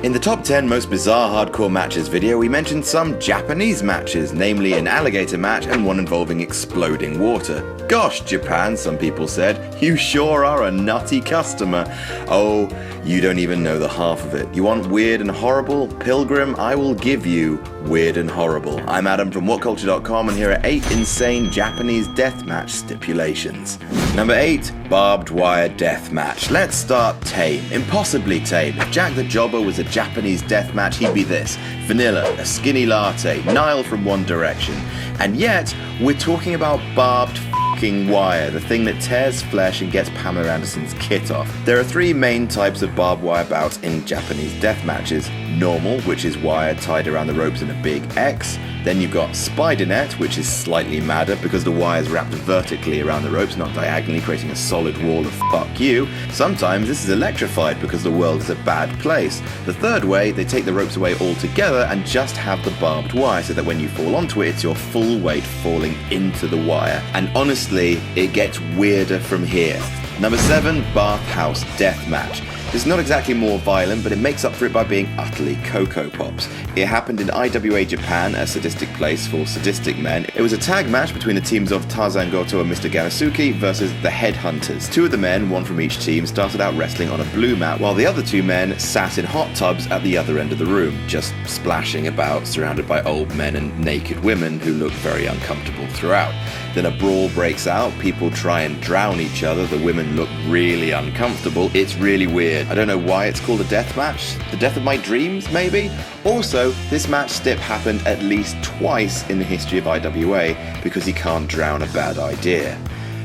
In the top 10 most bizarre hardcore matches video, we mentioned some Japanese matches, namely an alligator match and one involving exploding water. Gosh, Japan, some people said, you sure are a nutty customer. Oh, you don't even know the half of it. You want weird and horrible? Pilgrim, I will give you weird and horrible. I'm Adam from WhatCulture.com, and here are 8 insane Japanese deathmatch stipulations. Number 8, Barbed Wire Deathmatch. Let's start tame. Impossibly tame. If Jack the Jobber was a Japanese deathmatch, he'd be this. Vanilla, a skinny latte, Nile from One Direction. And yet, we're talking about barbed wire, the thing that tears flesh and gets Pamela Anderson's kit off. There are 3 main types of barbed wire bouts in Japanese death matches. Normal, which is wire tied around the ropes in a big X. Then you've got spider net, which is slightly madder because the wire's wrapped vertically around the ropes, not diagonally, creating a solid wall of fuck you. Sometimes this is electrified because the world is a bad place. The third way, they take the ropes away altogether and just have the barbed wire so that when you fall onto it, it's your full weight falling into the wire. And honestly, it gets weirder from here. Number 7, Barkhouse Deathmatch. This is not exactly more violent, but it makes up for it by being utterly Cocoa Pops. It happened in IWA Japan, a sadistic place for sadistic men. It was a tag match between the teams of Tarzan Goto and Mr. Ganasuki versus the Headhunters. 2 of the men, 1 from each team, started out wrestling on a blue mat, while the other 2 men sat in hot tubs at the other end of the room, just splashing about, surrounded by old men and naked women who look very uncomfortable throughout. Then a brawl breaks out, people try and drown each other, the women look really uncomfortable. It's really weird. I don't know why it's called a death match. The death of my dreams, maybe? Also, this match stip happened at least twice in the history of IWA because he can't drown a bad idea.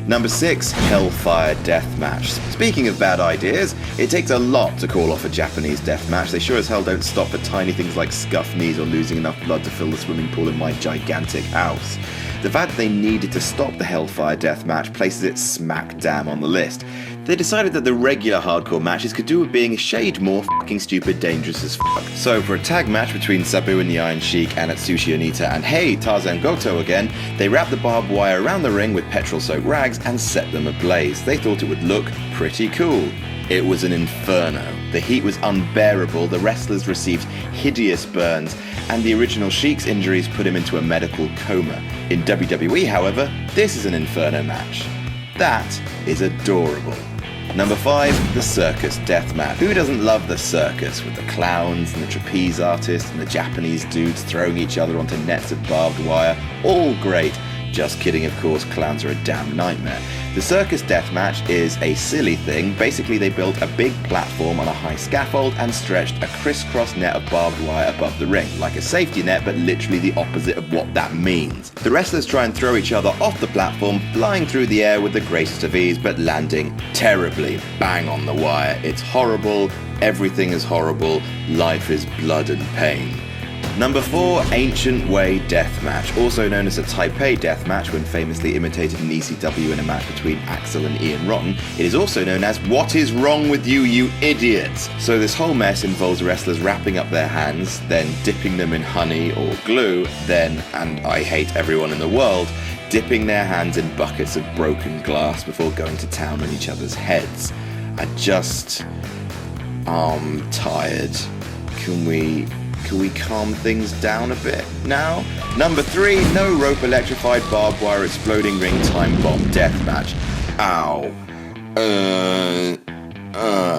Number 6, Hellfire Deathmatch. Speaking of bad ideas, it takes a lot to call off a Japanese deathmatch. They sure as hell don't stop for tiny things like scuffed knees or losing enough blood to fill the swimming pool in my gigantic house. The fact that they needed to stop the Hellfire Deathmatch places it smack dab on the list. They decided that the regular hardcore matches could do with being a shade more fucking stupid dangerous as fuck. So for a tag match between Sabu and the Iron Sheik and Atsushi Onita and hey, Tarzan Goto again, they wrapped the barbed wire around the ring with petrol-soaked rags and set them ablaze. They thought it would look pretty cool. It was an inferno. The heat was unbearable, the wrestlers received hideous burns, and the original Sheik's injuries put him into a medical coma. In WWE, however, this is an inferno match. That is adorable. Number 5, the Circus Deathmatch. Who doesn't love the circus, with the clowns and the trapeze artists and the Japanese dudes throwing each other onto nets of barbed wire? All great. Just kidding, of course, clowns are a damn nightmare. The Circus Deathmatch is a silly thing. Basically, they built a big platform on a high scaffold and stretched a crisscross net of barbed wire above the ring, like a safety net, but literally the opposite of what that means. The wrestlers try and throw each other off the platform, flying through the air with the greatest of ease, but landing terribly, bang on the wire. It's horrible, everything is horrible, life is blood and pain. Number 4, Ancient Way Deathmatch, also known as a Taipei Deathmatch when famously imitated in ECW in a match between Axel and Ian Rotten. It is also known as What Is Wrong With You, You Idiots? So this whole mess involves wrestlers wrapping up their hands, then dipping them in honey or glue, then, and I hate everyone in the world, dipping their hands in buckets of broken glass before going to town on each other's heads. I'm tired. Can we calm things down a bit now? Number 3, no rope electrified barbed wire exploding ring time bomb deathmatch. Ow.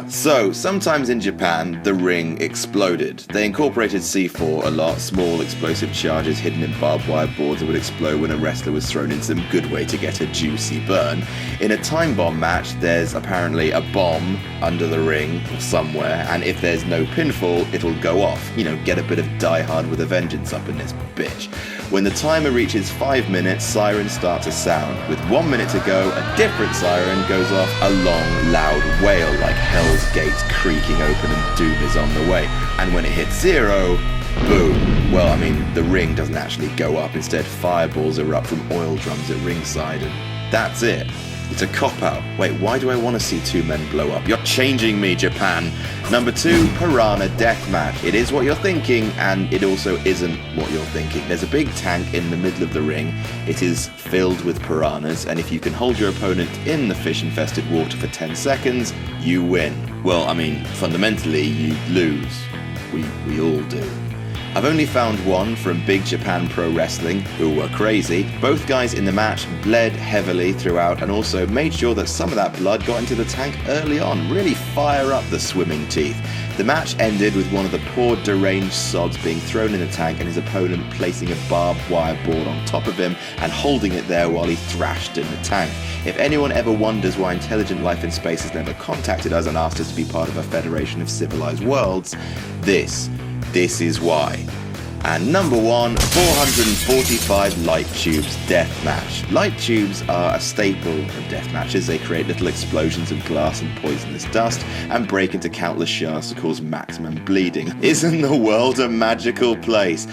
So, sometimes in Japan, the ring exploded. They incorporated C4 a lot, small explosive charges hidden in barbed wire boards that would explode when a wrestler was thrown in some good way to get a juicy burn. In a time bomb match, there's apparently a bomb under the ring or somewhere, and if there's no pinfall, it'll go off. You know, get a bit of Die Hard with a Vengeance up in this bitch. When the timer reaches 5 minutes, sirens start to sound. With 1 minute to go, a different siren goes off, a long, loud wail like Hell's Gate creaking open and doom is on the way. And when it hits 0, boom. Well, I mean, the ring doesn't actually go up. Instead, fireballs erupt from oil drums at ringside, and that's it. It's a cop-out. Wait, why do I want to see 2 men blow up? You're changing me, Japan. Number 2, Piranha Deathmatch. It is what you're thinking, and it also isn't what you're thinking. There's a big tank in the middle of the ring. It is filled with piranhas, and if you can hold your opponent in the fish-infested water for 10 seconds, you win. Well, I mean, fundamentally, you lose. We all do. I've only found one from Big Japan Pro Wrestling, who were crazy. Both guys in the match bled heavily throughout and also made sure that some of that blood got into the tank early on, really fire up the swimming teeth. The match ended with one of the poor deranged sods being thrown in the tank and his opponent placing a barbed wire board on top of him and holding it there while he thrashed in the tank. If anyone ever wonders why intelligent life in space has never contacted us and asked us to be part of a federation of civilized worlds, this is why. And number 1, 445 light tubes deathmatch. Light tubes are a staple of death matches. They create little explosions of glass and poisonous dust and break into countless shards to cause maximum bleeding. Isn't the world a magical place?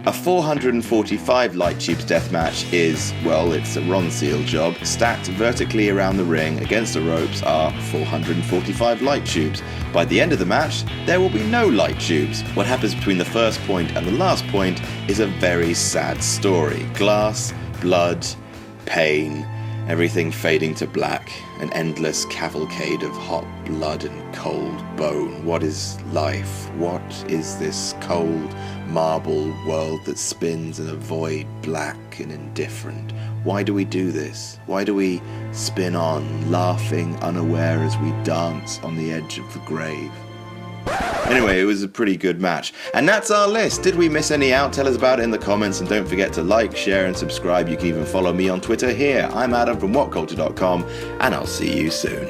A 445 light tubes deathmatch is, well, it's a Ron Seal job. Stacked vertically around the ring against the ropes are 445 light tubes. By the end of the match, there will be no light tubes. What happens between the first point and the last point is a very sad story. Glass, blood, pain, everything fading to black, an endless cavalcade of hot blood and cold bone. What is life? What is this cold marble world that spins in a void, black and indifferent? Why do we do this? Why do we spin on, laughing unaware as we dance on the edge of the grave? Anyway, it was a pretty good match. And that's our list. Did we miss any out? Tell us about it in the comments, and don't forget to like, share and subscribe. You can even follow me on Twitter here. I'm Adam from WhatCulture.com, and I'll see you soon.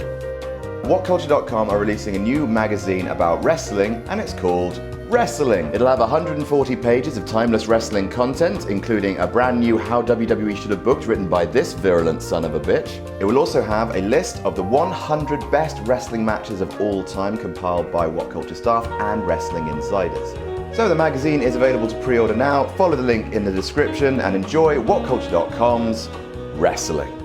WhatCulture.com are releasing a new magazine about wrestling, and it's called Wrestling. It'll have 140 pages of timeless wrestling content, including a brand new How WWE Should Have Booked written by this virulent son of a bitch. It will also have a list of the 100 best wrestling matches of all time compiled by WhatCulture staff and wrestling insiders. So the magazine is available to pre-order now. Follow the link in the description and enjoy WhatCulture.com's Wrestling.